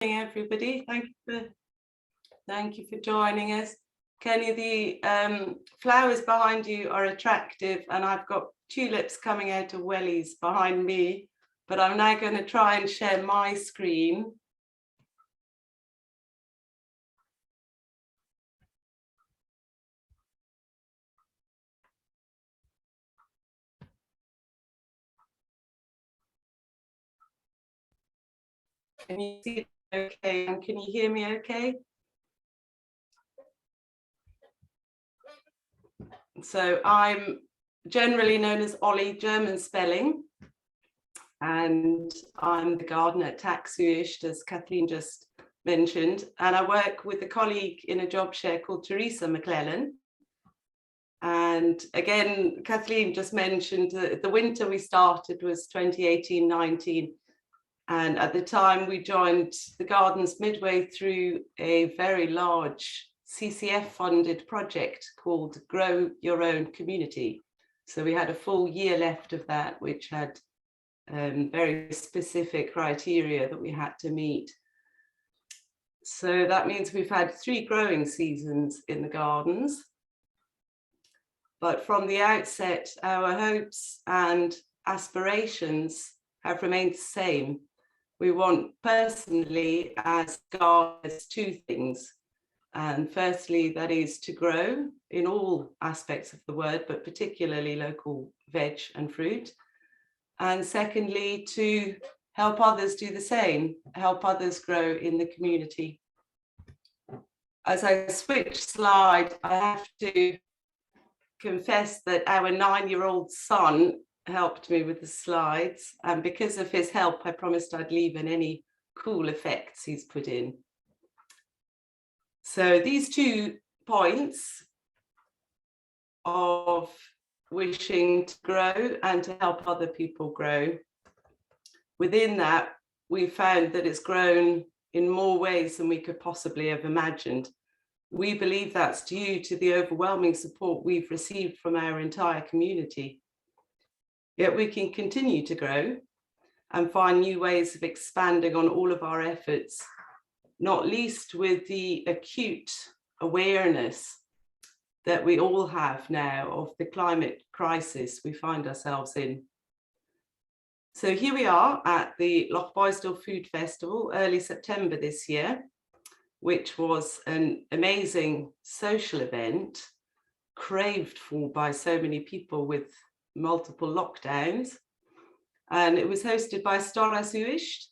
Everybody, thank you for joining us. Kenny, the flowers behind you are attractive, and I've got tulips coming out of wellies behind me, but I'm now going to try and share my screen. Can you see it okay? And can you hear me okay? So I'm generally known as Ollie, German spelling, and I'm the gardener at Tagsa Uibhist, as Kathleen just mentioned, and I work with a colleague in a job share called Teresa MacLennan. And again, Kathleen just mentioned the winter we started was 2018-19. And at the time we joined the gardens midway through a very large CCF funded project called Grow Your Own Community. So we had a full year left of that, which had very specific criteria that we had to meet. So that means we've had 3 growing seasons in the gardens. But from the outset, our hopes and aspirations have remained the same. We want personally as gardeners 2 things. And firstly, that is to grow in all aspects of the word, but particularly local veg and fruit. And secondly, to help others do the same, help others grow in the community. As I switch slide, I have to confess that our 9-year-old son helped me with the slides, and because of his help I promised I'd leave in any cool effects he's put in. So these 2 points of wishing to grow and to help other people grow, within that we found that it's grown in more ways than we could possibly have imagined. We believe that's due to the overwhelming support we've received from our entire community. Yet we can continue to grow and find new ways of expanding on all of our efforts, not least with the acute awareness that we all have now of the climate crisis we find ourselves in. So here we are at the Lochboisdale Food Festival, early September this year, which was an amazing social event, craved for by so many people with multiple lockdowns. And it was hosted by Tagsa Uibhist.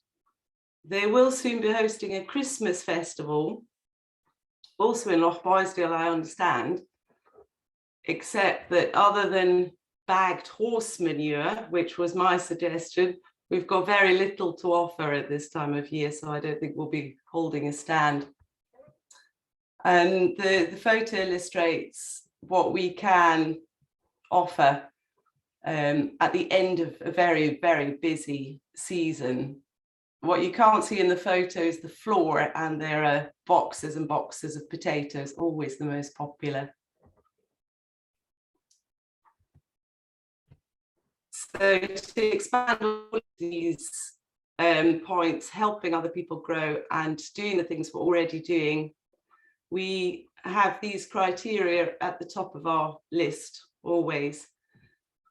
They will soon be hosting a Christmas festival, also in Lochboisdale, I understand, except that other than bagged horse manure, which was my suggestion, we've got very little to offer at this time of year, so I don't think we'll be holding a stand. And the photo illustrates what we can offer at the end of a very, very busy season. What you can't see in the photo is the floor, and there are boxes and boxes of potatoes, always the most popular. So to expand all of these points, helping other people grow and doing the things we're already doing, we have these criteria at the top of our list always.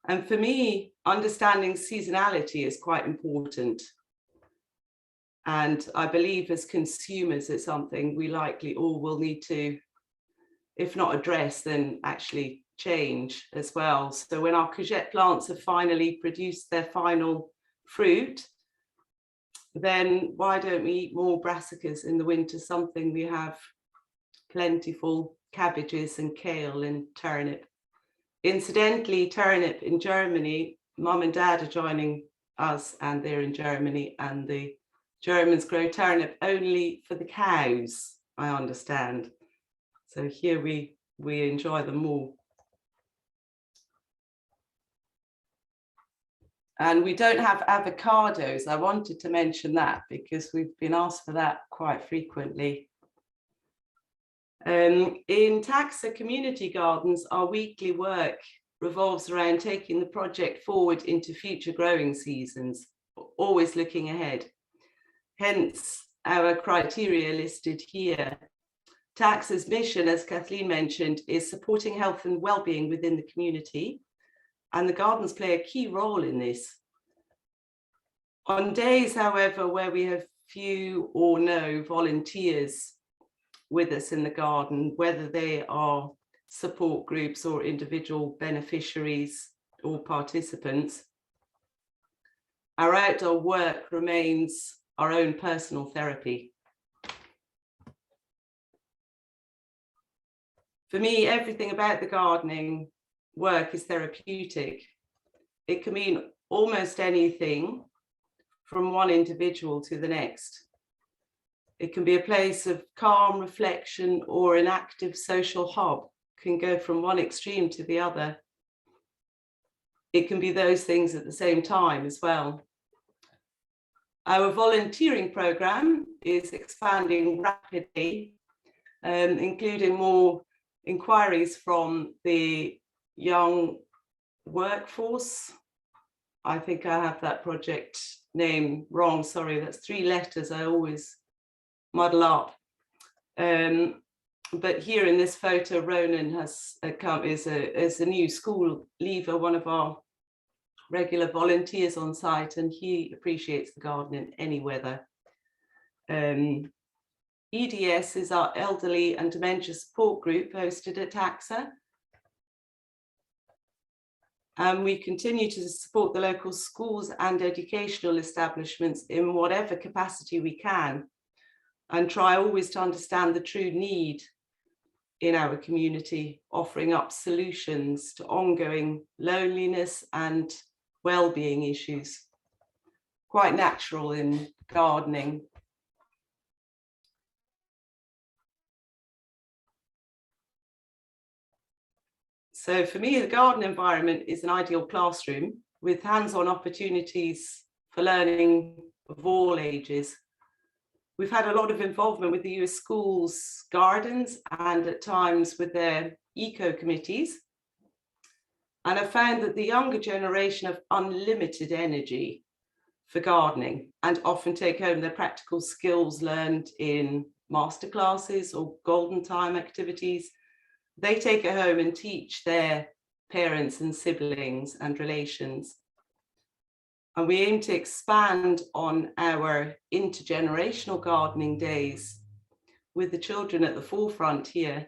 And for me, understanding seasonality is quite important. And I believe as consumers, it's something we likely all will need to, if not address, then actually change as well. So when our courgette plants have finally produced their final fruit, then why don't we eat more brassicas in the winter, something we have plentiful cabbages and kale and turnip. Incidentally, turnip in Germany, Mum and Dad are joining us, and they're in Germany, and the Germans grow turnip only for the cows, I understand. So here we enjoy them more. And we don't have avocados. I wanted to mention that because we've been asked for that quite frequently. In Tagsa Community Gardens, our weekly work revolves around taking the project forward into future growing seasons, always looking ahead. Hence, our criteria listed here. Tagsa's mission, as Kathleen mentioned, is supporting health and well-being within the community, and the gardens play a key role in this. On days, however, where we have few or no volunteers with us in the garden, whether they are support groups or individual beneficiaries or participants, our outdoor work remains our own personal therapy. For me, everything about the gardening work is therapeutic. It can mean almost anything from one individual to the next. It can be a place of calm reflection or an active social hub, can go from one extreme to the other. It can be those things at the same time as well. Our volunteering programme is expanding rapidly, including more inquiries from the young workforce. I think I have that project name wrong, sorry, that's 3 letters, I always muddle up. But here in this photo, Ronan has come, is a new school leaver, one of our regular volunteers on site, and he appreciates the garden in any weather. EDS is our elderly and dementia support group hosted at Tagsa. And we continue to support the local schools and educational establishments in whatever capacity we can, and try always to understand the true need in our community, offering up solutions to ongoing loneliness and well-being issues. Quite natural in gardening. So for me, the garden environment is an ideal classroom with hands-on opportunities for learning of all ages. We've had a lot of involvement with the Uist schools' gardens and at times with their eco committees. And I found that the younger generation have unlimited energy for gardening and often take home their practical skills learned in masterclasses or golden time activities. They take it home and teach their parents and siblings and relations. And we aim to expand on our intergenerational gardening days with the children at the forefront here,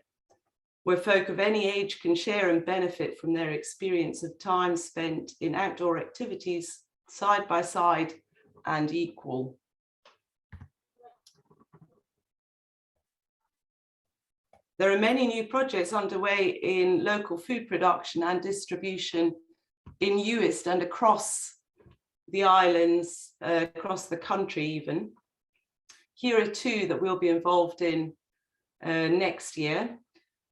where folk of any age can share and benefit from their experience of time spent in outdoor activities, side by side and equal. There are many new projects underway in local food production and distribution in Uist and across the islands, across the country even. Here are 2 that we'll be involved in next year.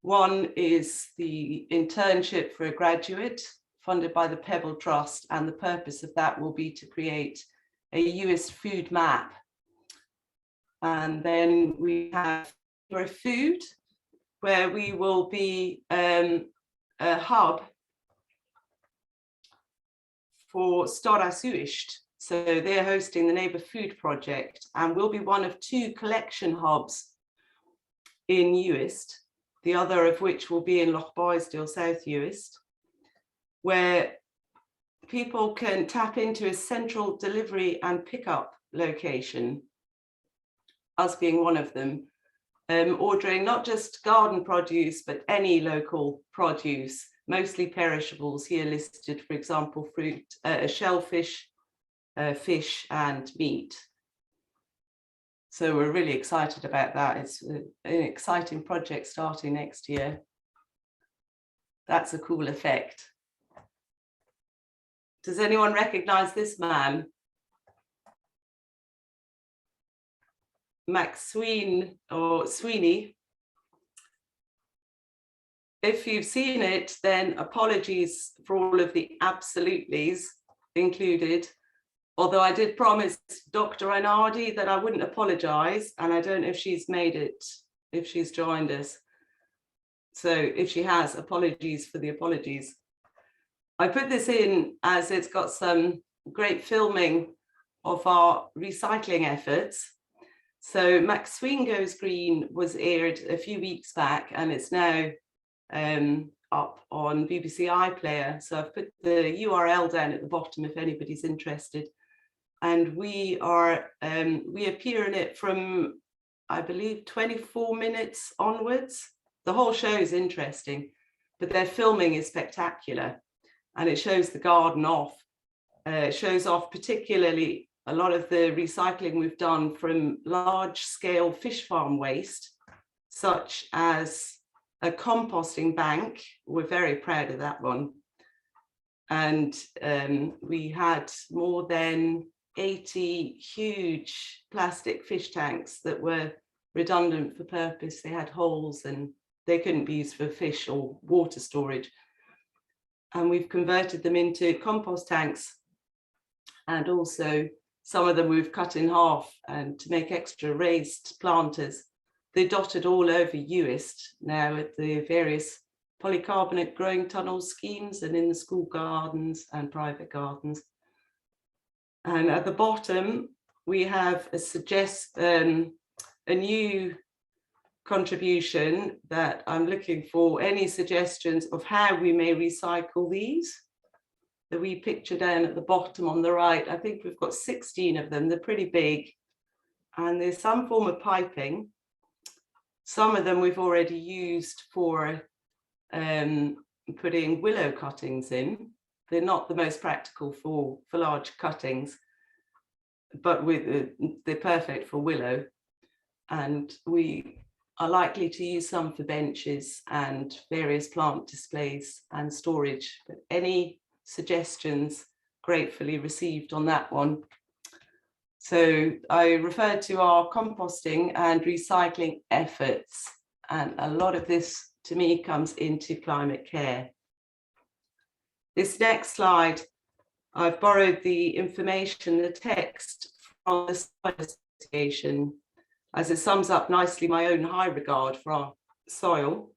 One is the internship for a graduate funded by the Pebble Trust, and the purpose of that will be to create a Uist food map. And then we have for food, where we will be a hub for Uist. So they're hosting the Neighbour Food Project, and will be one of 2 collection hubs in Uist, the other of which will be in Lochboisdale, South Uist, where people can tap into a central delivery and pickup location, us being one of them, ordering not just garden produce, but any local produce, mostly perishables here listed, for example, fruit, shellfish, fish and meat. So we're really excited about that. It's an exciting project starting next year. That's a cool effect. Does anyone recognize this man? Mac Sweeney. If you've seen it, then apologies for all of the absolutelys included. Although I did promise Dr. Anardi that I wouldn't apologise, and I don't know if she's made it, if she's joined us. So if she has, apologies for the apologies. I put this in as it's got some great filming of our recycling efforts. So MacSwingo's Green was aired a few weeks back, and it's now up on BBC iPlayer. So I've put the URL down at the bottom if anybody's interested. And we appear in it from, I believe, 24 minutes onwards. The whole show is interesting, but their filming is spectacular, and it shows the garden off. It shows off particularly a lot of the recycling we've done from large-scale fish farm waste, such as a composting bank. We're very proud of that one. And we had more than 80 huge plastic fish tanks that were redundant for purpose. They had holes and they couldn't be used for fish or water storage. And we've converted them into compost tanks. And also some of them we've cut in half and to make extra raised planters. They're dotted all over Uist now at the various polycarbonate growing tunnel schemes and in the school gardens and private gardens. And at the bottom, we have a new contribution that I'm looking for any suggestions of how we may recycle these. The wee picture down at the bottom on the right, I think we've got 16 of them. They're pretty big, and there's some form of piping. Some of them we've already used for putting willow cuttings in. They're not the most practical for large cuttings, but they're perfect for willow. And we are likely to use some for benches and various plant displays and storage. But any suggestions gratefully received on that one. So I referred to our composting and recycling efforts, and a lot of this to me comes into climate care. This next slide, I've borrowed the information, the text from the Soil Association, as it sums up nicely my own high regard for our soil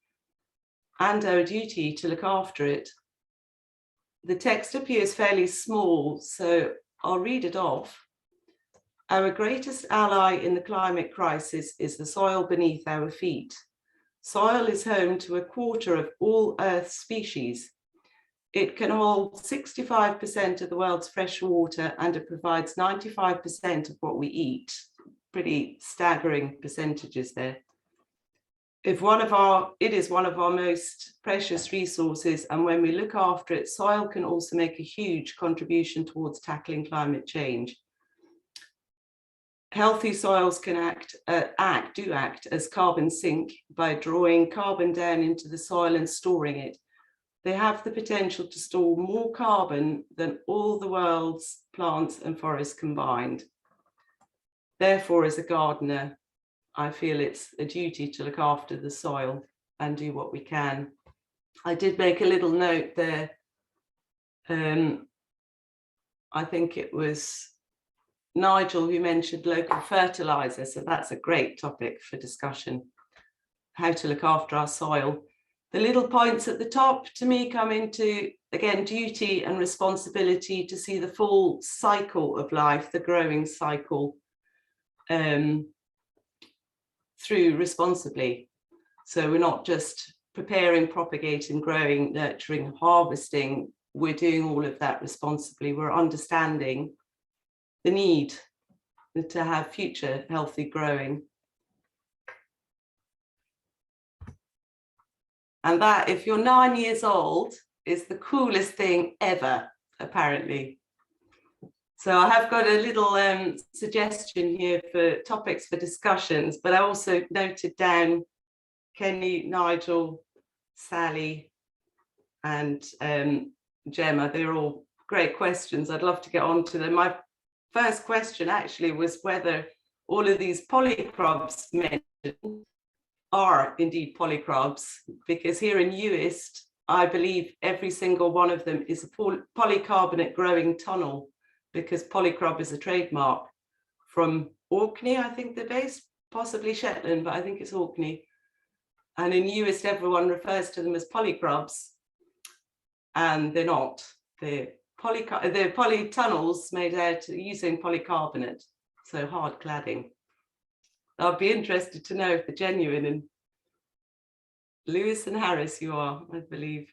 and our duty to look after it. The text appears fairly small, so I'll read it off. Our greatest ally in the climate crisis is the soil beneath our feet. Soil is home to 1/4 of all Earth's species. It can hold 65% of the world's fresh water, and it provides 95% of what we eat. Pretty staggering percentages there. It is one of our most precious resources, and when we look after it, soil can also make a huge contribution towards tackling climate change. Healthy soils can act as carbon sink by drawing carbon down into the soil and storing it. They have the potential to store more carbon than all the world's plants and forests combined. Therefore, as a gardener, I feel it's a duty to look after the soil and do what we can. I did make a little note there. I think it was Nigel who mentioned local fertilizer, so that's a great topic for discussion, how to look after our soil. The little points at the top to me come into, again, duty and responsibility to see the full cycle of life, the growing cycle, through responsibly. So we're not just preparing, propagating, growing, nurturing, harvesting. We're doing all of that responsibly. We're understanding the need to have future healthy growing. And that, if you're 9 years old, is the coolest thing ever, apparently. So I have got a little suggestion here for topics for discussions, but I also noted down Kenny, Nigel, Sally, and Gemma. They're all great questions. I'd love to get on to them. My first question actually was whether all of these polycrobs mentioned are indeed polycrobs, because here in Uist, I believe every single one of them is a polycarbonate growing tunnel, because polycrob is a trademark from Orkney, I think they're based, possibly Shetland, but I think it's Orkney. And in Uist, everyone refers to them as polycrobs, and they're not. They're polytunnels made out using polycarbonate, so hard cladding. I'll be interested to know if they're genuine. And Lewis and Harris, you are, I believe.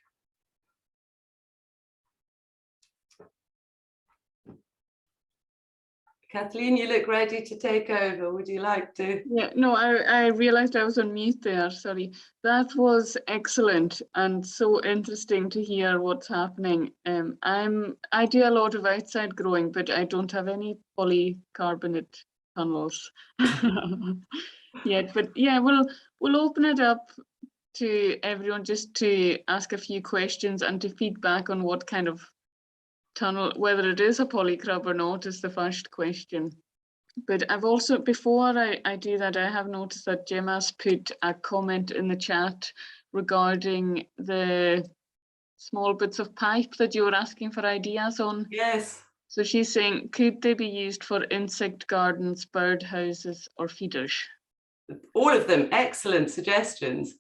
Kathleen, you look ready to take over. Would you like to? Yeah, no, I realized I was on mute there, sorry. That was excellent and so interesting to hear what's happening. I do a lot of outside growing, but I don't have any polycarbonate tunnels yet. But yeah, we'll open it up to everyone just to ask a few questions and to feedback on what kind of tunnel, whether it is a polycrub or not, is the first question. But I've also, before I do that, I have noticed that Jim has put a comment in the chat regarding the small bits of pipe that you were asking for ideas on. Yes. So she's saying, could they be used for insect gardens, bird houses, or feeders? All of them, excellent suggestions.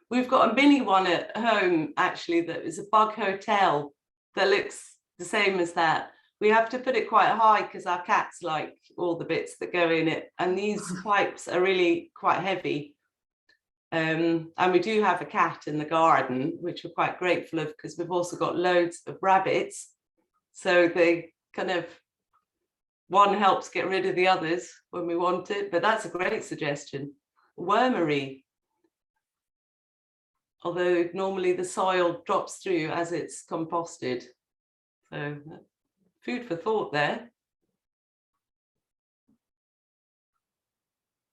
We've got a mini one at home, actually, that is a bug hotel that looks the same as that. We have to put it quite high because our cats like all the bits that go in it. And these pipes are really quite heavy. And we do have a cat in the garden, which we're quite grateful of because we've also got loads of rabbits. So they kind of, one helps get rid of the others when we want it. But that's a great suggestion. Wormery. Although normally the soil drops through as it's composted. So food for thought there.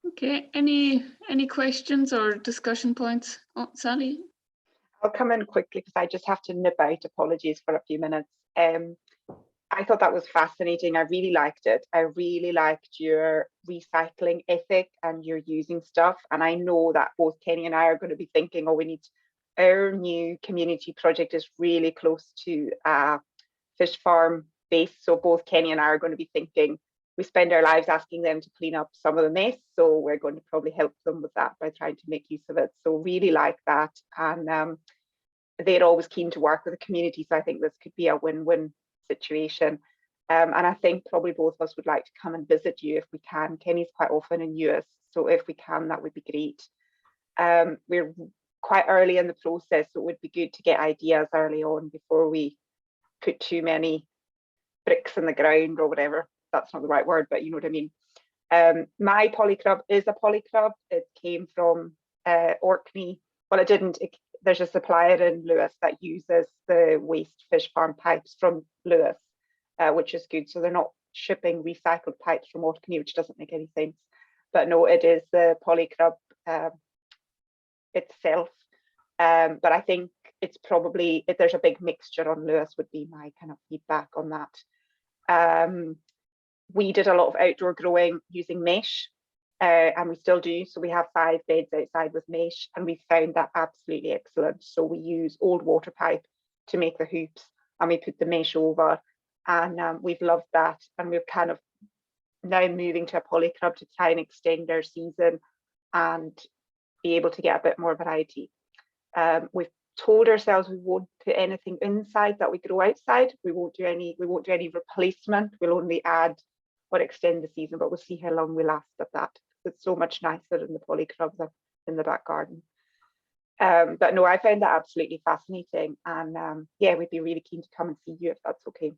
Okay, any questions or discussion points? Oh, Sally? I'll come in quickly because I just have to nip out. Apologies for a few minutes. I thought that was fascinating. I really liked it. I really liked your recycling ethic and your using stuff. And I know that both Kenny and I are going to be thinking, oh, we need, our new community project is really close to a fish farm base. So both Kenny and I are going to be thinking, we spend our lives asking them to clean up some of the mess. So we're going to probably help them with that by trying to make use of it. So really like that. And they're always keen to work with the community. So I think this could be a win-win situation. And I think probably both of us would like to come and visit you if we can. Kenny's quite often in Uist, so if we can, that would be great. We're quite early in the process, so it would be good to get ideas early on before we put too many bricks in the ground or whatever. That's not the right word, but you know what I mean. My polycrub is a polycrub. It came from Orkney. Well, it didn't. There's a supplier in Lewis that uses the waste fish farm pipes from Lewis, which is good. So they're not shipping recycled pipes from Orkney, which doesn't make any sense. But no, it is the polycrub itself. But I think it's probably, if there's a big mixture on Lewis, would be my kind of feedback on that. We did a lot of outdoor growing using mesh. And we still do. So we have 5 beds outside with mesh, and we found that absolutely excellent. So we use old water pipe to make the hoops, and we put the mesh over, and we've loved that. And we're kind of now moving to a polycrub to try and extend our season and be able to get a bit more variety. We've told ourselves we won't put anything inside that we grow outside. We won't do any replacement. We'll only add or extend the season, but we'll see how long we last at that. It's so much nicer than the polycrubs in the back garden. But no, I found that absolutely fascinating. And yeah, we'd be really keen to come and see you if that's okay.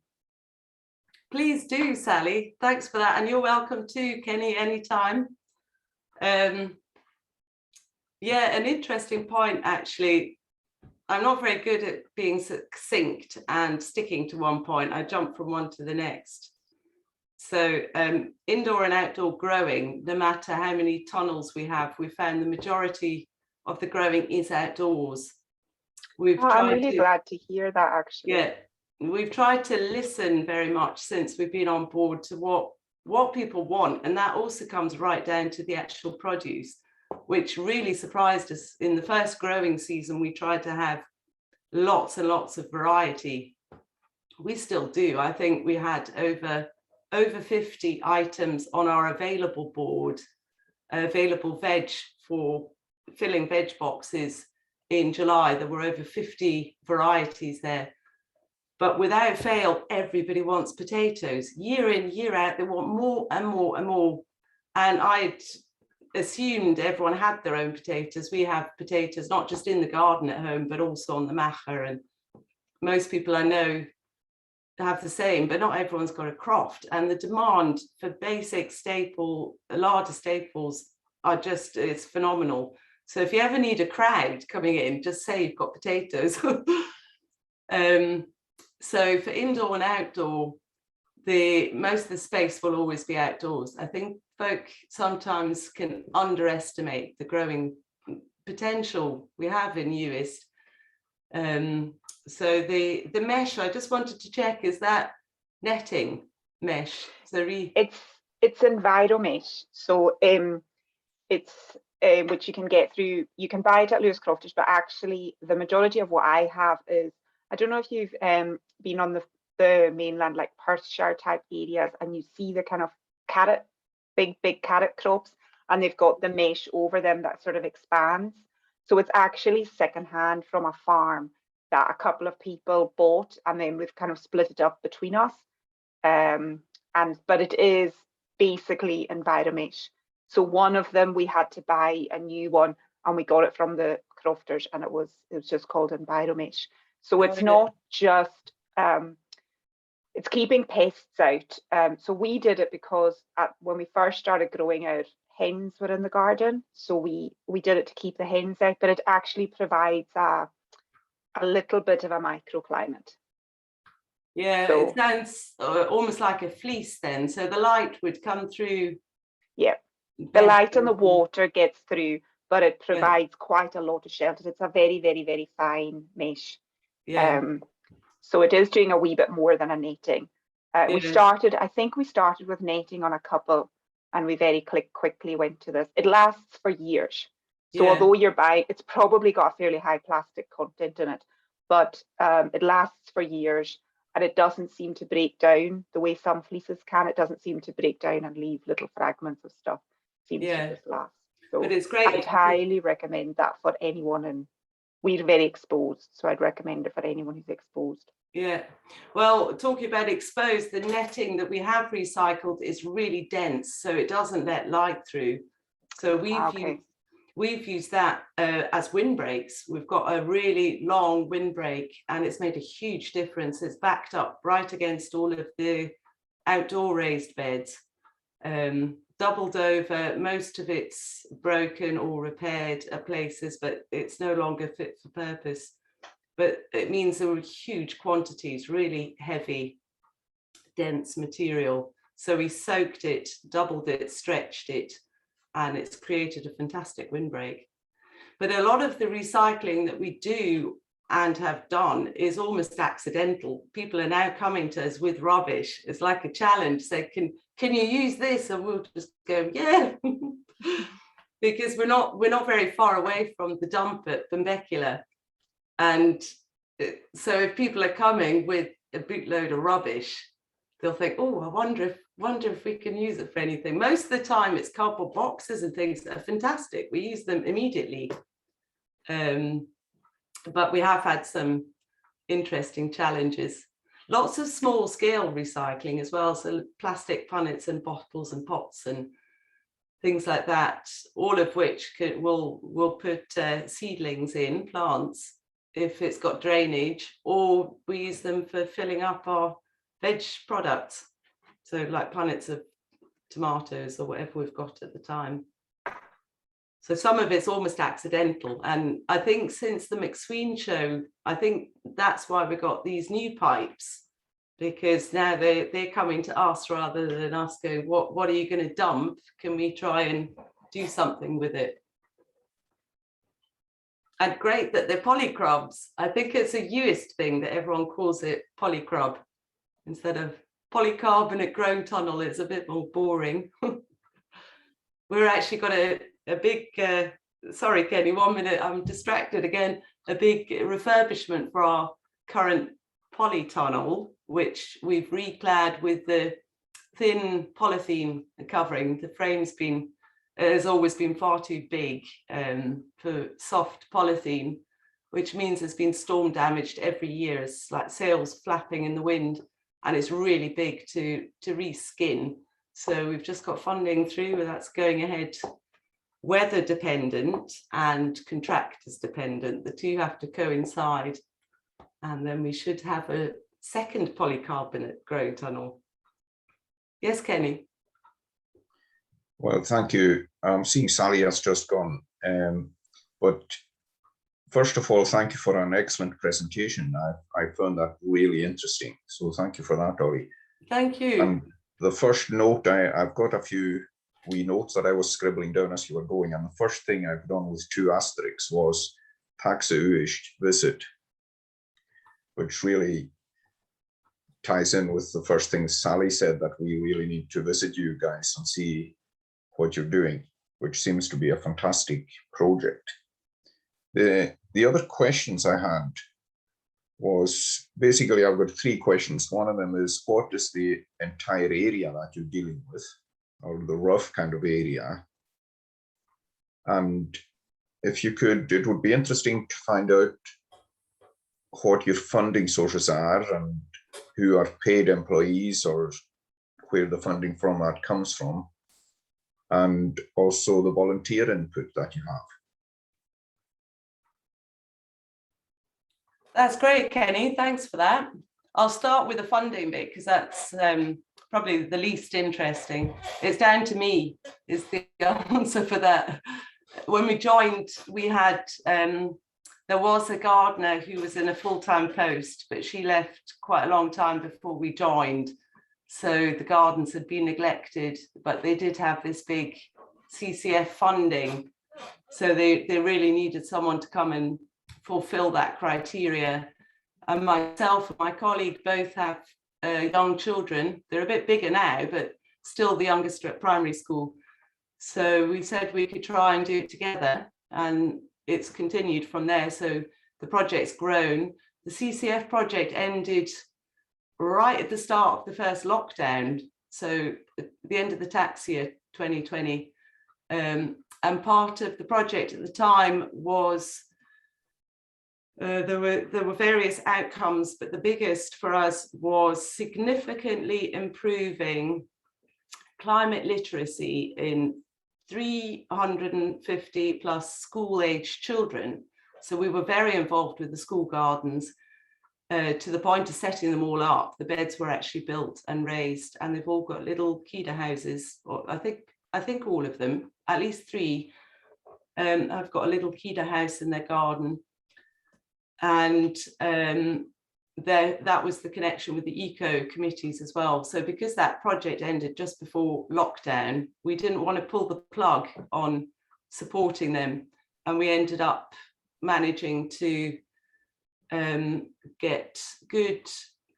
Please do, Sally. Thanks for that. And you're welcome too, Kenny, anytime. Yeah, an interesting point, actually. I'm not very good at being succinct and sticking to one point. I jump from one to the next. So indoor and outdoor growing, no matter how many tunnels we have, we found the majority of the growing is outdoors. I'm really glad to hear that, actually. Yeah, we've tried to listen very much since we've been on board to what people want. And that also comes right down to the actual produce, which really surprised us. In the first growing season, we tried to have lots and lots of variety. We still do. I think we had over 50 items on our available board, available veg for filling veg boxes in July. There were over 50 varieties there. But without fail, everybody wants potatoes. Year in, year out, they want more and more and more. And assumed everyone had their own potatoes. We have potatoes not just in the garden at home, but also on the macha, and most people I know have the same, but not everyone's got a croft. And the demand for basic larder staples are just, it's phenomenal. So if you ever need a crowd coming in, just say you've got potatoes. So for indoor and outdoor, most of the space will always be outdoors. I think folk sometimes can underestimate the growing potential we have in Uist. So the mesh, I just wanted to check, is that netting mesh? So it's EnviroMesh. So it's which you can get through, you can buy it at Lewis Crofters, but actually the majority of what I have is, I don't know if you've been on the mainland, like Perthshire type areas, and you see the kind of carrot, big carrot crops, and they've got the mesh over them that sort of expands. So it's actually secondhand from a farm that a couple of people bought, and then we've kind of split it up between us. But it is basically EnviroMesh. So one of them, we had to buy a new one, and we got it from the crofters, and it was just called EnviroMesh. So it's not just, it's keeping pests out. So we did it because when we first started growing out, hens were in the garden. So we did it to keep the hens out, but it actually provides a little bit of a microclimate. Yeah, so it sounds almost like a fleece then. So the light would come through. Yeah, the light and the water gets through, but it provides quite a lot of shelter. It's a very, very, very fine mesh. Yeah. So it is doing a wee bit more than a netting. I think we started with netting on a couple, and we very quickly went to this. It lasts for years. So although you're buying, it's probably got a fairly high plastic content in it, but it lasts for years, and it doesn't seem to break down the way some fleeces can. It doesn't seem to break down and leave little fragments of stuff. It seems to just last. So but it's great. I'd highly recommend that for anyone, and we're very exposed, so I'd recommend it for anyone who's exposed. Yeah, well, talking about exposed, the netting that we have recycled is really dense, so it doesn't let light through. So we've used that as windbreaks. We've got a really long windbreak, and it's made a huge difference. It's backed up right against all of the outdoor raised beds, doubled over. Most of it's broken or repaired at places, but it's no longer fit for purpose. But it means there were huge quantities, really heavy, dense material. So we soaked it, doubled it, stretched it, and it's created a fantastic windbreak. But a lot of the recycling that we do and have done is almost accidental. People are now coming to us with rubbish. It's like a challenge. Say, can you use this? And we'll just go, yeah. Because we're not very far away from the dump at Benbecula. And so if people are coming with a bootload of rubbish, they'll think, oh, I wonder if we can use it for anything. Most of the time it's cardboard boxes and things that are fantastic. We use them immediately. But we have had some interesting challenges. Lots of small scale recycling as well. So plastic punnets and bottles and pots and things like that, all of which we'll put seedlings in, plants, if it's got drainage, or we use them for filling up our veg products. So like punnets of tomatoes or whatever we've got at the time. So some of it's almost accidental. And I think since the McSween show, I think that's why we got these new pipes, because now they're coming to us rather than us going, what are you going to dump? Can we try and do something with it? And great that they're polycrobs. I think it's a Uist thing that everyone calls it polycrob instead of polycarbonate grown tunnel. It's a bit more boring. We're actually got a big, sorry, Kenny, 1 minute, I'm distracted again, a big refurbishment for our current polytunnel, which we've reclad with the thin polythene covering. The frame's has always been far too big for soft polythene, which means it's been storm damaged every year. It's like sails flapping in the wind, and it's really big to reskin. So we've just got funding through, and that's going ahead weather dependent and contractors dependent. The two have to coincide, and then we should have a second polycarbonate growing tunnel. Yes, Kenny? Well, thank you. I'm seeing Sally has just gone, but first of all, thank you for an excellent presentation. I found that really interesting. So thank you for that, Ollie. Thank you. And the first note, I've got a few wee notes that I was scribbling down as you were going. And the first thing I've done with 2 asterisks was Tagsa Uibhist visit, which really ties in with the first thing Sally said, that we really need to visit you guys and see what you're doing, which seems to be a fantastic project. The other questions I had was, basically I've got 3 questions. One of them is, what is the entire area that you're dealing with, or the rough kind of area? And if you could, it would be interesting to find out what your funding sources are and who are paid employees, or where the funding from that comes from, and also the volunteer input that you have. That's great, Kenny. Thanks for that. I'll start with the funding bit because that's probably the least interesting. It's down to me is the answer for that. When we joined, we had, there was a gardener who was in a full-time post, but she left quite a long time before we joined. So the gardens had been neglected, but they did have this big CCF funding. So they really needed someone to come and fulfill that criteria. And myself and my colleague both have young children. They're a bit bigger now, but still the youngest are at primary school. So we said we could try and do it together, and it's continued from there. So the project's grown. The CCF project ended right at the start of the first lockdown, so at the end of the tax year 2020. And part of the project at the time was there were various outcomes, but the biggest for us was significantly improving climate literacy in 350 plus school-aged children. So we were very involved with the school gardens to the point of setting them all up. The beds were actually built and raised, and they've all got little Kida houses, or I think all of them, at least 3. I've got a little Kida house in their garden. And that was the connection with the eco committees as well. So because that project ended just before lockdown, we didn't want to pull the plug on supporting them. And we ended up managing to get good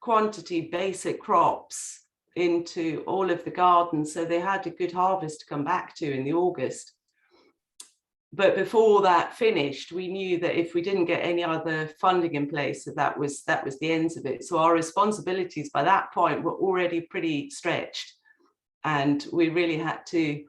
quantity basic crops into all of the gardens. So they had a good harvest to come back to in the August. But before that finished, we knew that if we didn't get any other funding in place, that was the ends of it. So our responsibilities by that point were already pretty stretched, and we really had to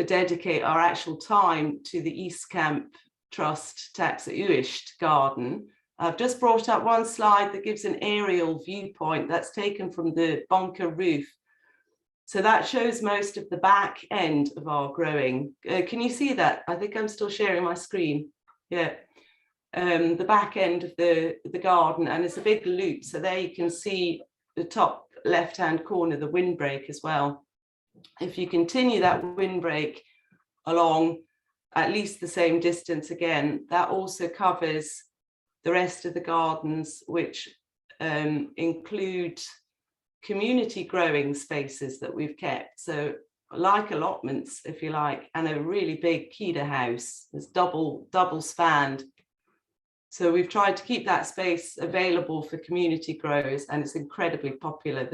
dedicate our actual time to the East Camp Trust Tagsa Uibhist garden. I've just brought up one slide that gives an aerial viewpoint that's taken from the bunker roof. So that shows most of the back end of our growing. Can you see that? I think I'm still sharing my screen. Yeah, the back end of the garden, and it's a big loop. So there you can see the top left-hand corner, the windbreak as well. If you continue that windbreak along at least the same distance again, that also covers the rest of the gardens, which include community growing spaces that we've kept. So like allotments, if you like, and a really big Kida house. It's double spanned. So we've tried to keep that space available for community growers, and it's incredibly popular.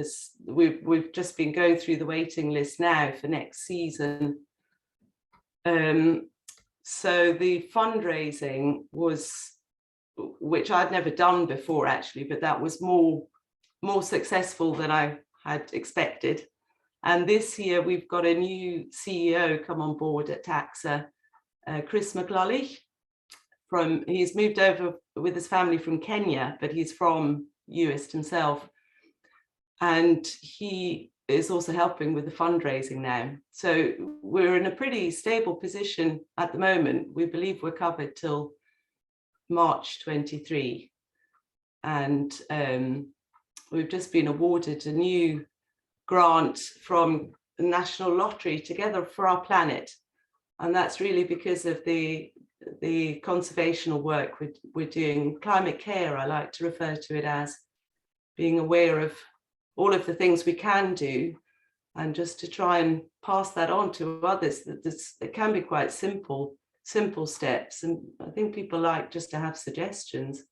We've just been going through the waiting list now for next season. So the fundraising was, which I'd never done before actually, but that was more successful than I had expected. And this year we've got a new CEO come on board at Tagsa, Chris McLully. He's moved over with his family from Kenya, but he's from Uist himself. And he is also helping with the fundraising now. So we're in a pretty stable position at the moment. We believe we're covered till March 23. And we've just been awarded a new grant from the National Lottery, Together for Our Planet. And that's really because of the conservational work we're doing. Climate care, I like to refer to it as, being aware of all of the things we can do, and just to try and pass that on to others. It can be quite simple steps, and I think people like just to have suggestions.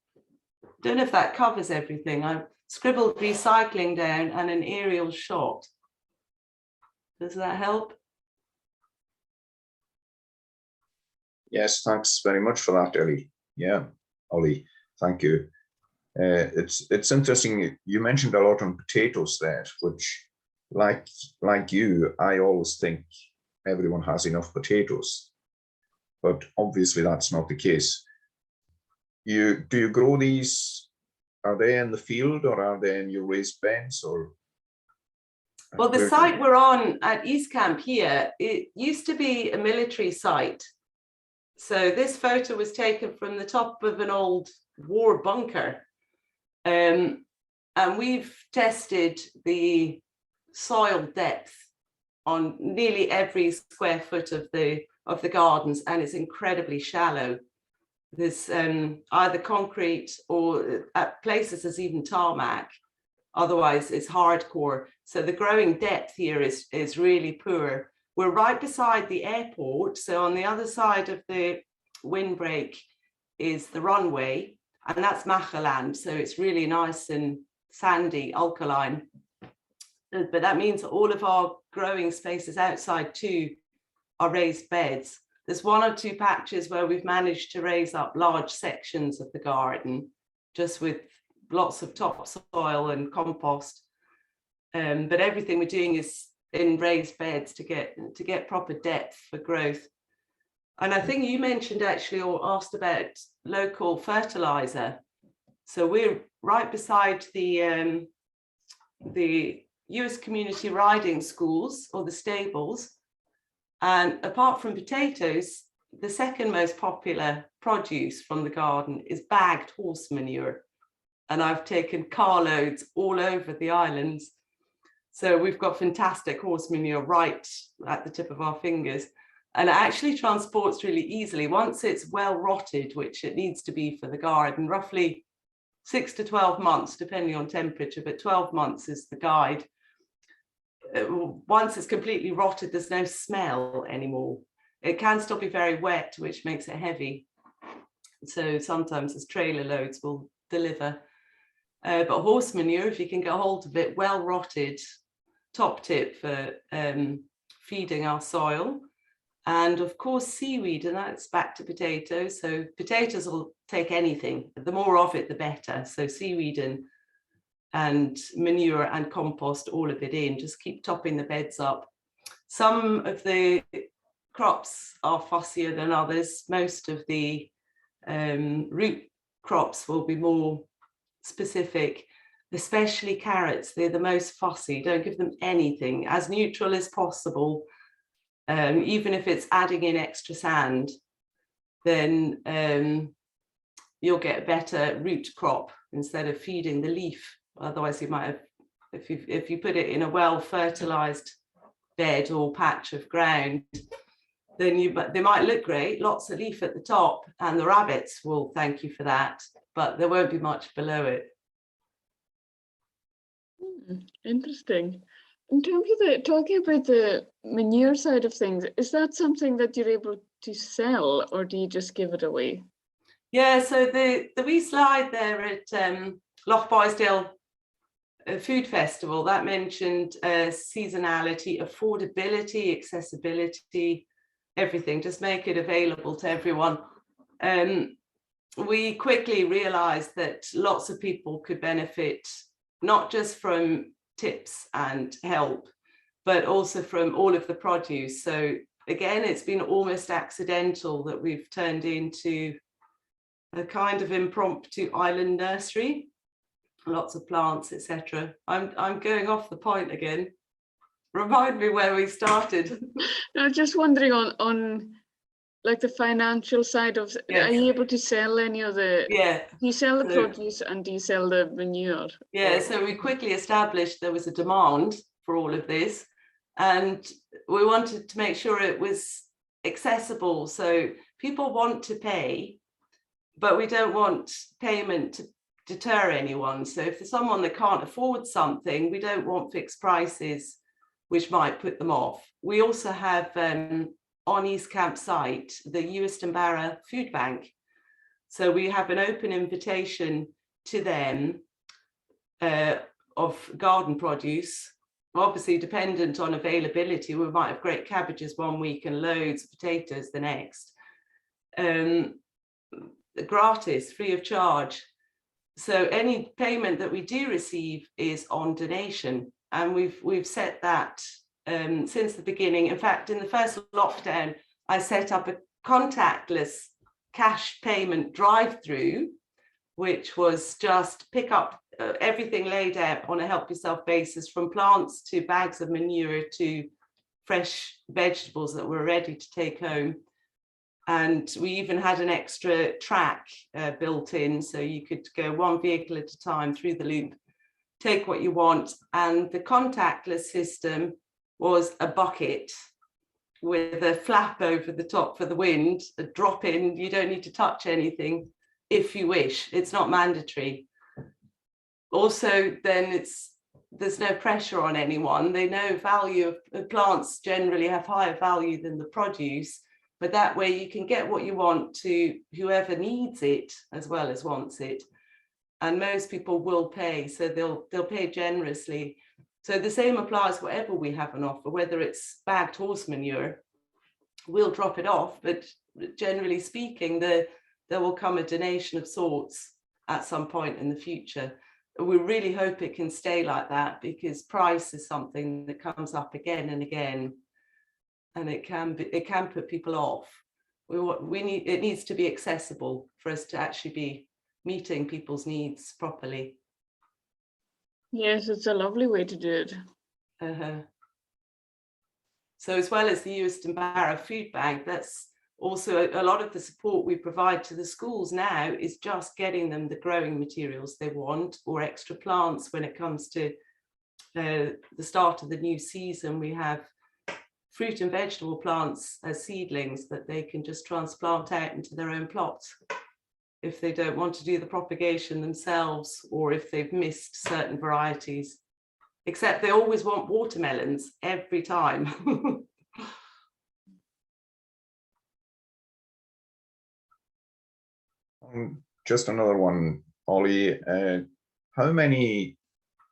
Don't know if that covers everything. I scribbled recycling down and an aerial shot. Does that help? Yes, thanks very much for that, Ellie. Yeah, Ollie, thank you. It's interesting. You mentioned a lot on potatoes there, which, like you, I always think everyone has enough potatoes, but obviously that's not the case. Do you grow these? Are they in the field or are they in your raised beds? Or well, the site we're on at East Camp here, it used to be a military site. So this photo was taken from the top of an old war bunker. And we've tested the soil depth on nearly every square foot of the gardens, and it's incredibly shallow. There's either concrete, or at places there's even tarmac. Otherwise it's hardcore. So the growing depth here is really poor. We're right beside the airport. So on the other side of the windbreak is the runway, and that's MacLennan. So it's really nice and sandy, alkaline. But that means all of our growing spaces outside too are raised beds. There's one or two patches where we've managed to raise up large sections of the garden, just with lots of topsoil and compost. But everything we're doing is in raised beds to get proper depth for growth. And I think you mentioned actually, or asked about local fertilizer. So we're right beside the Uist community riding schools, or the stables. And apart from potatoes, the second most popular produce from the garden is bagged horse manure. And I've taken carloads all over the islands. So we've got fantastic horse manure right at the tip of our fingers. And it actually transports really easily. Once it's well rotted, which it needs to be for the garden, roughly 6 to 12 months, depending on temperature, but 12 months is the guide. Once it's completely rotted, there's no smell anymore. It can still be very wet, which makes it heavy. So sometimes as trailer loads will deliver. But horse manure, if you can get hold of it, well rotted, top tip for feeding our soil. And of course, seaweed, and that's back to potatoes. So potatoes will take anything. The more of it, the better. So seaweed and manure and compost, all of it in. Just keep topping the beds up. Some of the crops are fussier than others. Most of the root crops will be more specific, especially carrots. They're the most fussy. Don't give them anything, as neutral as possible. Even if it's adding in extra sand, then you'll get a better root crop instead of feeding the leaf. Otherwise you might have, if you put it in a well fertilized bed or patch of ground, then they might look great, lots of leaf at the top, and the rabbits will thank you for that, but there won't be much below it. Interesting. In terms of talking about the manure side of things, is that something that you're able to sell, or do you just give it away? Yeah, so the wee slide there at Loch Boisdale Food Festival, that mentioned seasonality, affordability, accessibility, everything. Just make it available to everyone. We quickly realized that lots of people could benefit, not just from tips and help, but also from all of the produce. So again, it's been almost accidental that we've turned into a kind of impromptu island nursery, lots of plants, etc. I'm going off the point again. Remind me where we started. No, just wondering on like the financial side of, Yes. are you able to sell any of the, Yeah. do you sell the So- produce and do you sell the manure? Yeah, Or- so we quickly established there was a demand for all of this, and we wanted to make sure it was accessible. So people want to pay, but we don't want payment to deter anyone. So if there's someone that can't afford something, we don't want fixed prices, which might put them off. We also have on East Campsite, the Uist Food Bank. So we have an open invitation to them of garden produce, obviously dependent on availability. We might have great cabbages one week and loads of potatoes the next. Gratis, free of charge. So any payment that we do receive is on donation, and we've set that since the beginning. In fact, in the first lockdown, I set up a contactless cash payment drive-through, which was just pick up everything laid out on a help yourself basis, from plants to bags of manure to fresh vegetables that were ready to take home. And we even had an extra track built in, so you could go one vehicle at a time through the loop, take what you want. And the contactless system was a bucket with a flap over the top for the wind, a drop in. You don't need to touch anything if you wish. It's not mandatory. Also, then there's no pressure on anyone. They know value of plants generally have higher value than the produce, but that way you can get what you want to whoever needs it as well as wants it. And most people will pay, so they'll pay generously. So the same applies whatever we have on offer, whether it's bagged horse manure, we'll drop it off, but generally speaking, there will come a donation of sorts at some point in the future. We really hope it can stay like that, because price is something that comes up again and again, and it can put people off. It needs to be accessible for us to actually be meeting people's needs properly. Yes, it's a lovely way to do it. So as well as the Uist Food Bank, that's also a lot of the support we provide to the schools now is just getting them the growing materials they want, or extra plants when it comes to the start of the new season. We have fruit and vegetable plants as seedlings that they can just transplant out into their own plots if they don't want to do the propagation themselves, or if they've missed certain varieties. Except they always want watermelons every time. Just another one, Ollie. How many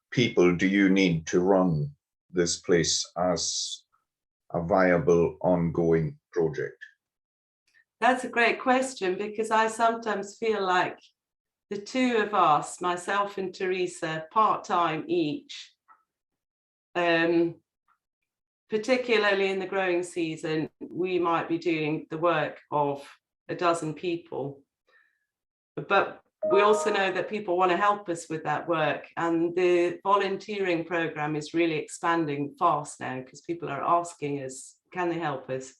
people do you need to run this place as a viable ongoing project? That's a great question, because I sometimes feel like the two of us, myself and Teresa, part-time each, particularly in the growing season, we might be doing the work of a dozen people. But we also know that people want to help us with that work, and the volunteering program is really expanding fast now, because people are asking us, can they help us?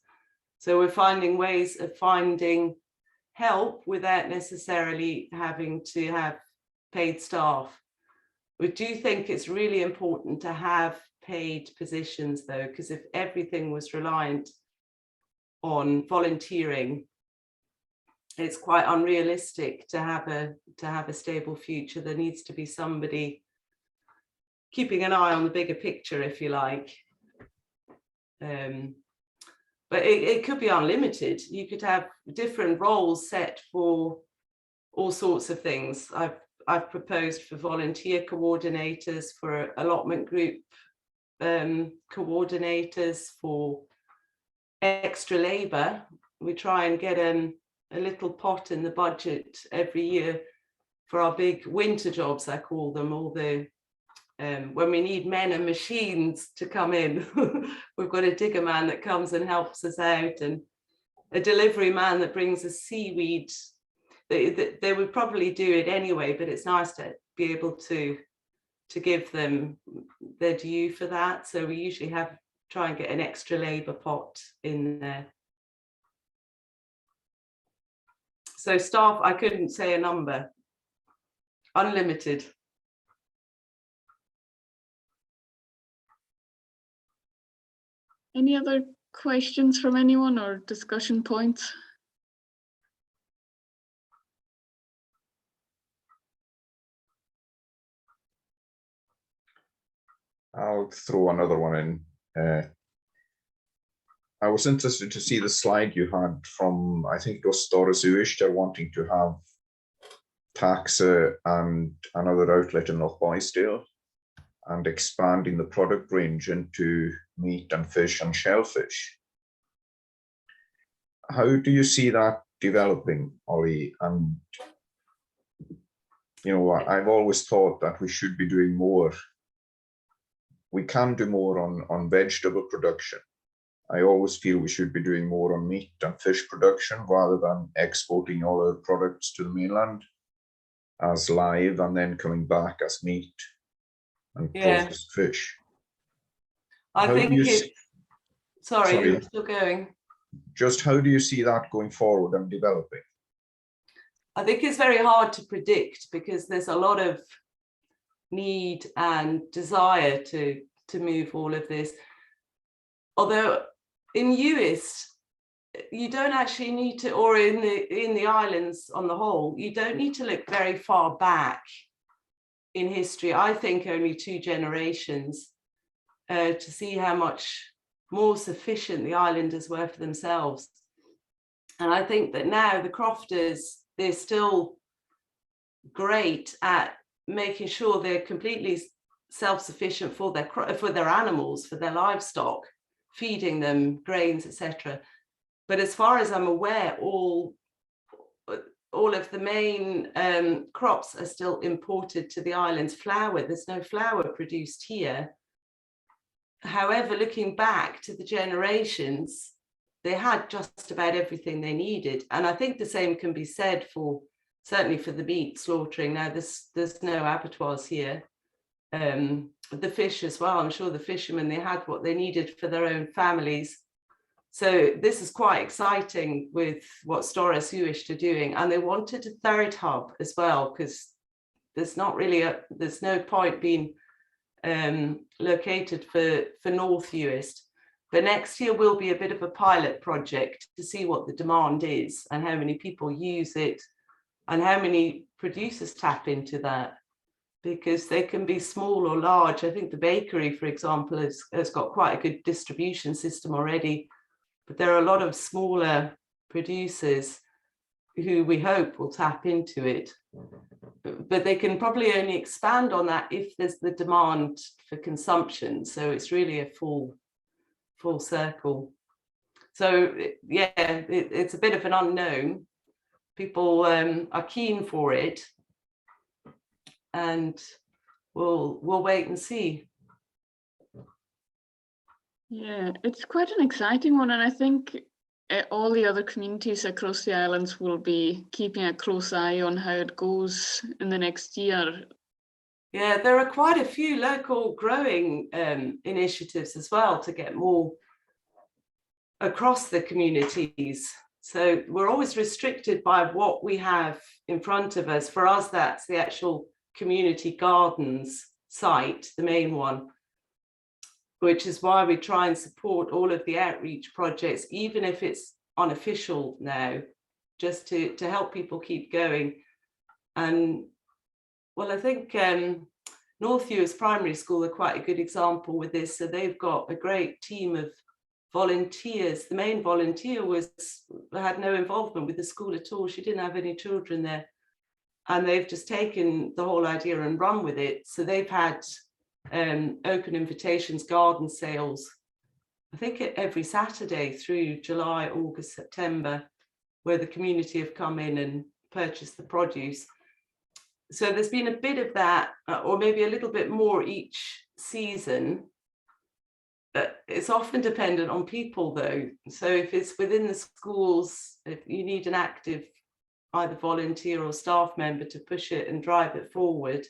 So we're finding ways of finding help without necessarily having to have paid staff. We do think it's really important to have paid positions though, because if everything was reliant on volunteering, it's quite unrealistic to have a stable future. There needs to be somebody keeping an eye on the bigger picture, if you like. But it could be unlimited. You could have different roles set for all sorts of things. I've proposed for volunteer coordinators, for allotment group coordinators, for extra labour. We try and get a little pot in the budget every year for our big winter jobs, I call them, all the when we need men and machines to come in. We've got a digger man that comes and helps us out, and a delivery man that brings us seaweed. They would probably do it anyway, but it's nice to be able to to give them their due for that. So we usually try and get an extra labour pot in there. So staff, I couldn't say a number, unlimited. Any other questions from anyone or discussion points? I'll throw another one in. I was interested to see the slide you had from, I think it was Tagsa Uibhist wanting to have Tagsa and another outlet in Uist and expanding the product range into meat and fish and shellfish. How do you see that developing, Ollie? And, you know, I've always thought that we should be doing more. We can do more on vegetable production. I always feel we should be doing more on meat and fish production rather than exporting all our products to the mainland as live and then coming back as meat and processed fish. I think it's, sorry, Sorry, you're still going. Just how do you see that going forward and developing? I think it's very hard to predict because there's a lot of need and desire to move all of this. Although in Uist, you don't actually need to, or in the islands on the whole, you don't need to look very far back in history. I think only 2 generations to see how much more sufficient the islanders were for themselves. And I think that now the crofters, they're still great at making sure they're completely self-sufficient for their animals, for their livestock, feeding them grains, etc. But as far as I'm aware, all of the main crops are still imported to the islands. Flour, there's no flour produced here. However, looking back to the generations, they had just about everything they needed. And I think the same can be said for, certainly for the meat slaughtering. Now there's no abattoirs here. The fish as well, I'm sure the fishermen, they had what they needed for their own families. So this is quite exciting with what Tagsa Uibhist are doing. And they wanted a 3rd hub as well, because there's no point being located for North Uist. But next year will be a bit of a pilot project to see what the demand is and how many people use it and how many producers tap into that, because they can be small or large. I think the bakery, for example, has got quite a good distribution system already, but there are a lot of smaller producers who we hope will tap into it. But they can probably only expand on that if there's the demand for consumption. So it's really a full circle. So yeah, it's a bit of an unknown. People are keen for it, and we'll wait and see. Yeah, it's quite an exciting one, and I think all the other communities across the islands will be keeping a close eye on how it goes in the next year. Yeah, there are quite a few local growing initiatives as well to get more across the communities. So we're always restricted by what we have in front of us. For us, that's the actual community gardens site, the main one, which is why we try and support all of the outreach projects, even if it's unofficial now, just to help people keep going. And well, I think North Uist Primary School are quite a good example with this. So they've got a great team of volunteers. The main volunteer had no involvement with the school at all. She didn't have any children there. And they've just taken the whole idea and run with it. So they've had open invitations, garden sales, I think every Saturday through July, August, September, where the community have come in and purchased the produce. So there's been a bit of that, or maybe a little bit more each season. It's often dependent on people though. So if it's within the schools, if you need an active either volunteer or staff member to push it and drive it forward.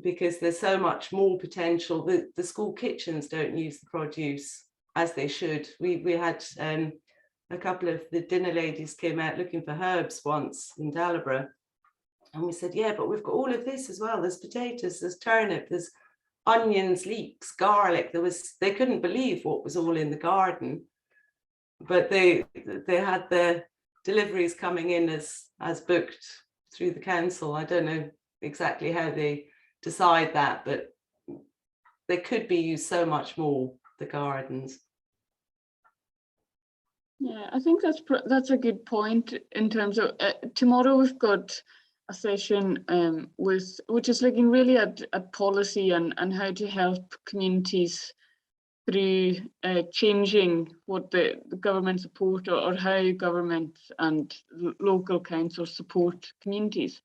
because there's so much more potential. The school kitchens don't use the produce as they should. We had a couple of the dinner ladies came out looking for herbs once in Dhalabroig, and we said, yeah, but we've got all of this as well. There's potatoes, there's turnip, there's onions, leeks, garlic. They couldn't believe what was all in the garden, but they had the deliveries coming in as booked through the council. I don't know exactly how they decide that, but they could be used so much more, the gardens. Yeah, I think that's a good point in terms of tomorrow we've got a session which is looking really at policy and how to help communities through changing what the government support or how government and local councils support communities.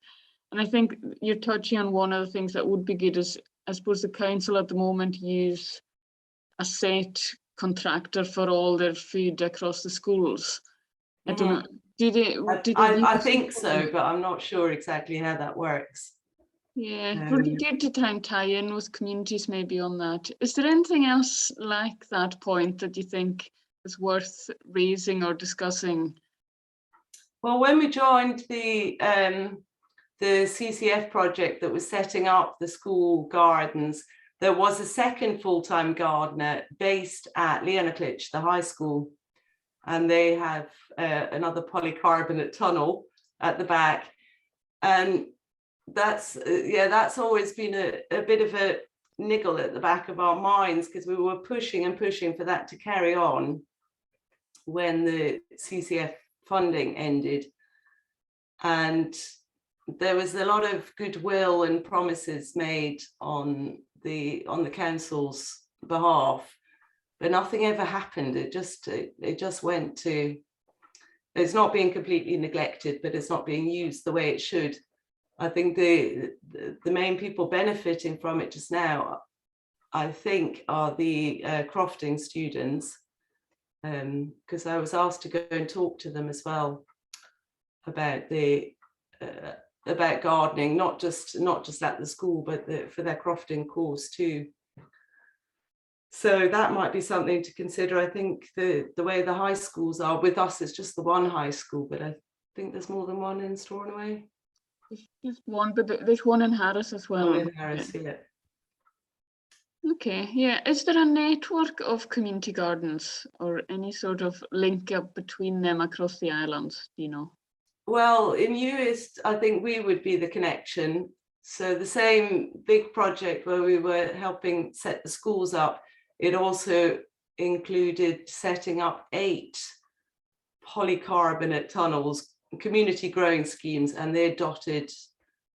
And I think you're touching on one of the things that would be good is, I suppose, the council at the moment use a set contractor for all their food across the schools. I don't know. Do they I think so, but I'm not sure exactly how that works. Yeah, would be good to tie in with communities maybe on that. Is there anything else like that point that you think is worth raising or discussing? Well, when we joined the CCF project that was setting up the school gardens, there was a second full-time gardener based at Uisteach, the high school, and they have another polycarbonate tunnel at the back. And that's always been a bit of a niggle at the back of our minds, because we were pushing and pushing for that to carry on when the CCF funding ended. And there was a lot of goodwill and promises made on the council's behalf, but nothing ever happened. It just went to, it's not being completely neglected, but it's not being used the way it should. I think the main people benefiting from it just now, I think, are the crofting students, because I was asked to go and talk to them as well about about gardening, not just at the school, but for their crofting course too. So that might be something to consider. I think the way the high schools are, with us, it's just the one high school, but I think there's more than one in Stornoway. There's one, but there's one in Harris as well. One in Harris, yeah. Okay, yeah. Is there a network of community gardens or any sort of link up between them across the islands, do you know? Well, in Uist, I think we would be the connection. So the same big project where we were helping set the schools up, it also included setting up 8 polycarbonate tunnels, community growing schemes, and they're dotted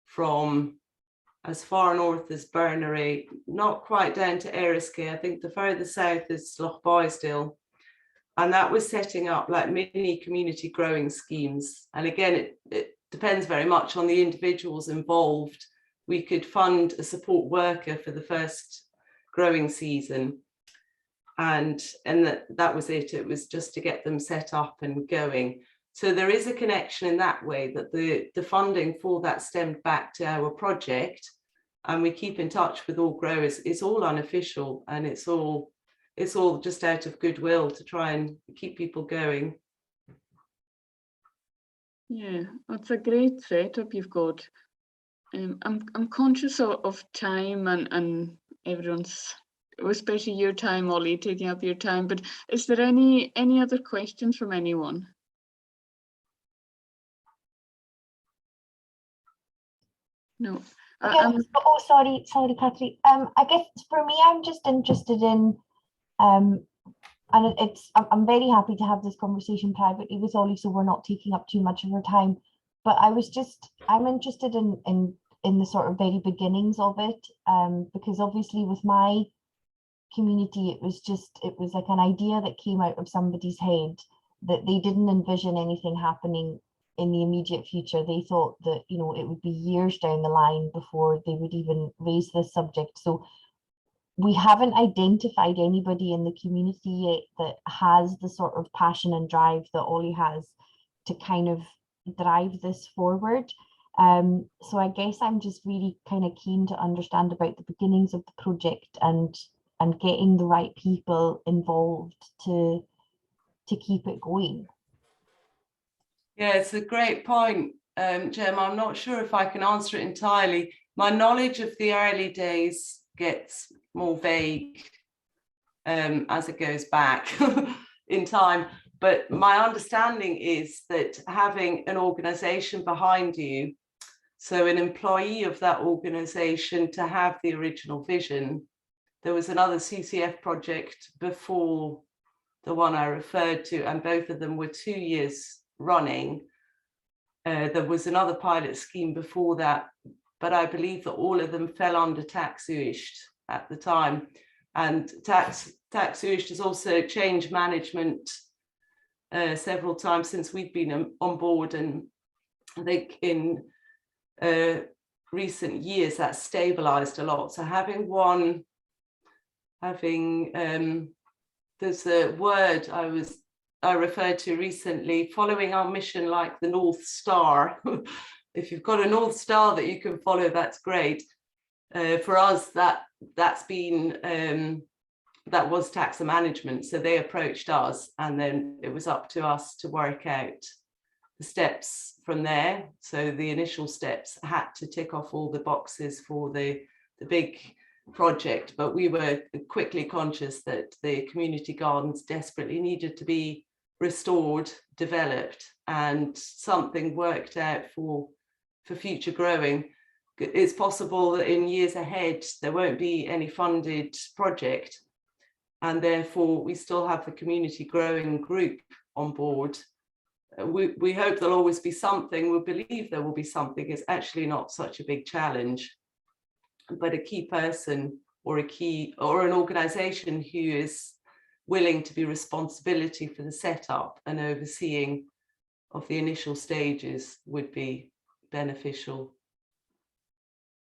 from as far north as Berneray, not quite down to Eriskay. I think the further south is Lochboisdale. And that was setting up like mini community growing schemes. And again, it depends very much on the individuals involved. We could fund a support worker for the first growing season. And that was it. It was just to get them set up and going. So there is a connection in that way, that the funding for that stemmed back to our project, and we keep in touch with all growers. It's all unofficial, and it's all just out of goodwill to try and keep people going. Yeah, that's a great setup you've got. I'm conscious of time and everyone's, especially your time, Ollie, taking up your time. But is there any other questions from anyone? No. Sorry, Catherine. I guess for me, I'm just interested in, and I'm very happy to have this conversation privately with Ollie, so we're not taking up too much of her time. But I'm interested in the sort of very beginnings of it, because obviously with my community, it was like an idea that came out of somebody's head, that they didn't envision anything happening in the immediate future. They thought that, you know, it would be years down the line before they would even raise this subject. So we haven't identified anybody in the community yet that has the sort of passion and drive that Ollie has to kind of drive this forward. So I guess I'm just really kind of keen to understand about the beginnings of the project and getting the right people involved to keep it going. Yeah, it's a great point, Gemma. I'm not sure if I can answer it entirely. My knowledge of the early days gets more vague as it goes back in time. But my understanding is that having an organisation behind you, so an employee of that organisation to have the original vision. There was another CCF project before the one I referred to, and both of them were 2 years running. There was another pilot scheme before that, but I believe that all of them fell under Tagsa Uibhist at the time. And Tagsa Uibhist has also changed management several times since we've been on board, and I think in recent years that's stabilized a lot. So there's a word I referred to recently, following our mission like the North Star. If you've got a North Star that you can follow, that's great. For us, that was Tagsa management. So they approached us, and then it was up to us to work out the steps from there. So the initial steps had to tick off all the boxes for the big project, but we were quickly conscious that the community gardens desperately needed to be restored, developed, and something worked out for future growing. It's possible that in years ahead there won't be any funded project, and therefore we still have the community growing group on board. We hope there'll always be something. We believe there will be something. It's actually not such a big challenge, but a key person or an organization who is willing to be responsibility for the setup and overseeing of the initial stages would be beneficial.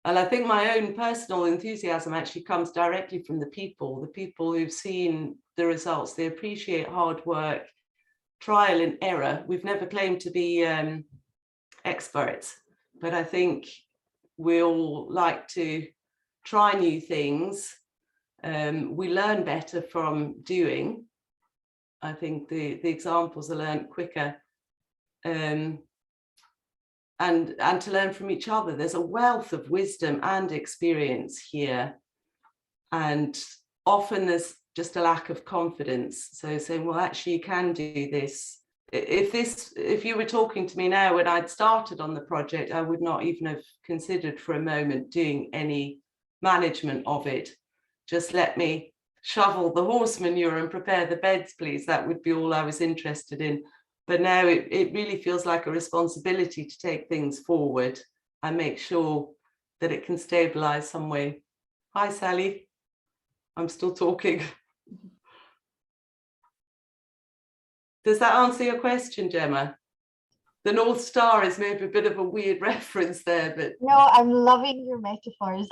And I think my own personal enthusiasm actually comes directly from the people who've seen the results. They appreciate hard work, trial and error. We've never claimed to be experts, but I think we all like to try new things. We learn better from doing. I think the examples are learned quicker. And to learn from each other. There's a wealth of wisdom and experience here. And often there's just a lack of confidence. So saying, well, actually you can do this. If you were talking to me now when I'd started on the project, I would not even have considered for a moment doing any management of it. Just let me shovel the horse manure and prepare the beds, please. That would be all I was interested in. But now it really feels like a responsibility to take things forward and make sure that it can stabilize some way. Hi, Sally. I'm still talking. Does that answer your question, Gemma? The North Star is maybe a bit of a weird reference there, but... No, I'm loving your metaphors.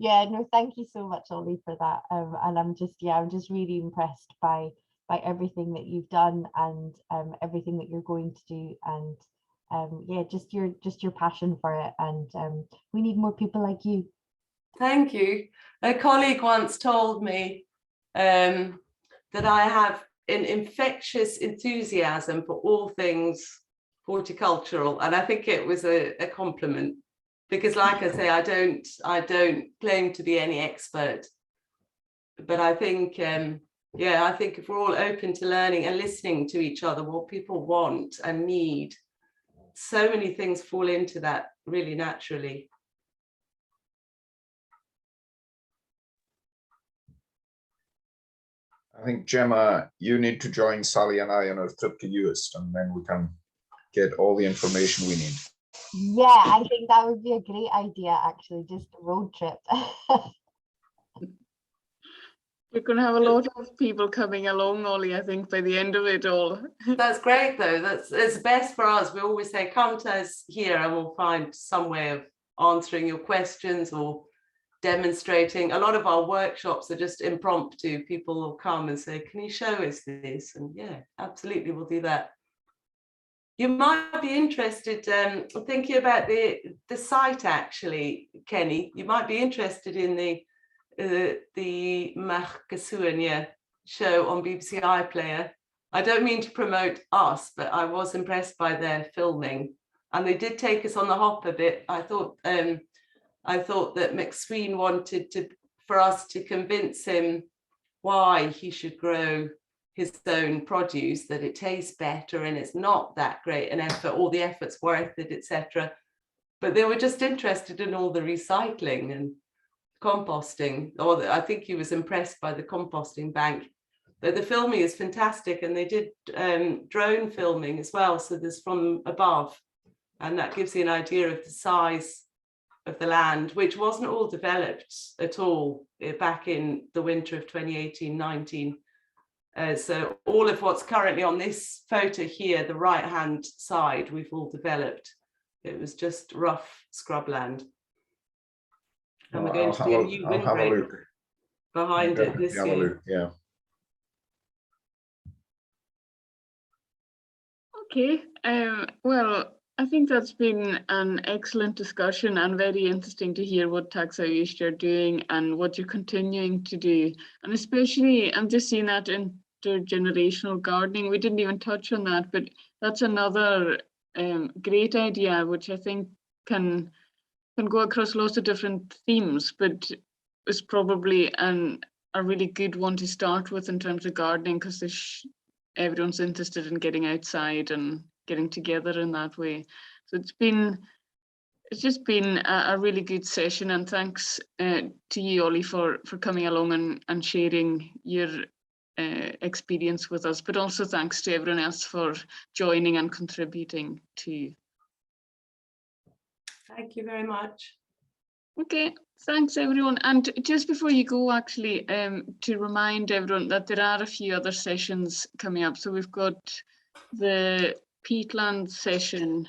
Yeah, no, thank you so much, Ollie, for that. And I'm just really impressed by everything that you've done and everything that you're going to do, and yeah, just your passion for it, and we need more people like you. Thank you. A colleague once told me that I have an infectious enthusiasm for all things horticultural, and I think it was a compliment, because like I say, I don't claim to be any expert, but I think yeah, I think if we're all open to learning and listening to each other, what people want and need, so many things fall into that really naturally. I think, Gemma, you need to join Sally and I on our trip to Uist, and then we can get all the information we need. Yeah, I think that would be a great idea, actually, just a road trip. We're going to have a lot of people coming along, Ollie, I think, by the end of it all. That's great, though. It's best for us. We always say, come to us here and we'll find some way of answering your questions or demonstrating. A lot of our workshops are just impromptu. People will come and say, can you show us this? And yeah, absolutely, we'll do that. You might be interested, thinking about the site actually, Kenny. You might be interested in the MacLennan show on BBC iPlayer. I don't mean to promote us, but I was impressed by their filming, and they did take us on the hop a bit. I thought that McSween wanted for us to convince him why he should grow his own produce, that it tastes better and it's not that great an effort, all the effort's worth it, etc. But they were just interested in all the recycling and composting, or I think he was impressed by the composting bank. But the filming is fantastic, and they did drone filming as well, so there's from above, and that gives you an idea of the size of the land, which wasn't all developed at all back in the winter of 2018-19. So all of what's currently on this photo here, the right hand side, we've all developed. It was just rough scrubland. And we're going to do a new windbreak behind it this year. Yeah. Okay, well, I think that's been an excellent discussion and very interesting to hear what Tagsa Uibhist are doing and what you're continuing to do. And especially, I'm just seeing that intergenerational gardening. We didn't even touch on that, but that's another great idea, which I think can go across lots of different themes, but is probably a really good one to start with in terms of gardening, because everyone's interested in getting outside and getting together in that way. So it's just been a really good session, and thanks to you, Ollie, for coming along and sharing your experience with us, but also thanks to everyone else for joining and contributing too. Thank you very much. Okay, thanks everyone. And just before you go, actually, to remind everyone that there are a few other sessions coming up. So we've got the peatland session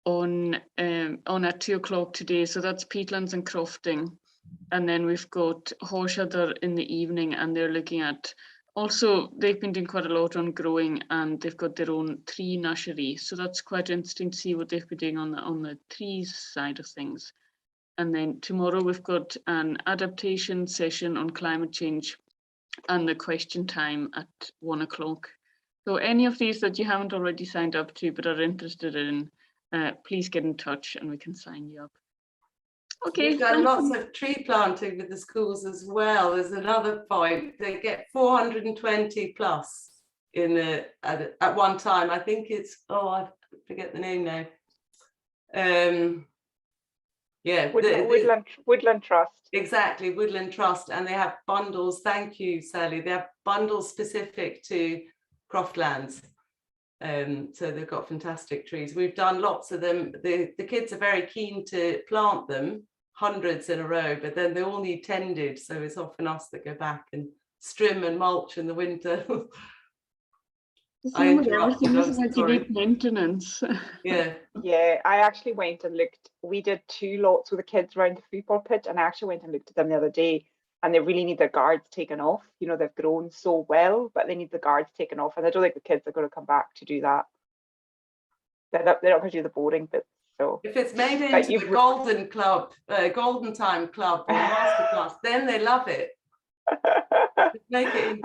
on at 2 o'clock today. So that's peatlands and crofting. And then we've got Horticulture in the evening, and they're looking at, also they've been doing quite a lot on growing, and they've got their own tree nursery. So that's quite interesting to see what they've been doing on the trees side of things. And then tomorrow we've got an adaptation session on climate change and the question time at 1 o'clock. So any of these that you haven't already signed up to but are interested in, please get in touch and we can sign you up. Okay. We've done lots of tree planting with the schools as well. There's another point. They get 420 plus in at one time. I think it's, I forget the name now. Yeah, Woodland Trust. Exactly, Woodland Trust, and they have bundles. Thank you, Sally. They have bundles specific to croft-lands. So they've got fantastic trees. We've done lots of them. The kids are very keen to plant them, hundreds in a row, but then they all need tended. So it's often us that go back and trim and mulch in the winter. Everything is like you need maintenance. Yeah. Yeah, I actually went and looked. We did 2 lots with the kids around the football pitch, and I actually went and looked at them the other day, and they really need their guards taken off. You know, they've grown so well, but they need the guards taken off, and I don't think the kids are going to come back to do that. They're not going to do the boring bits. So if it's made into a golden club, golden time club or masterclass, then they love it. Make it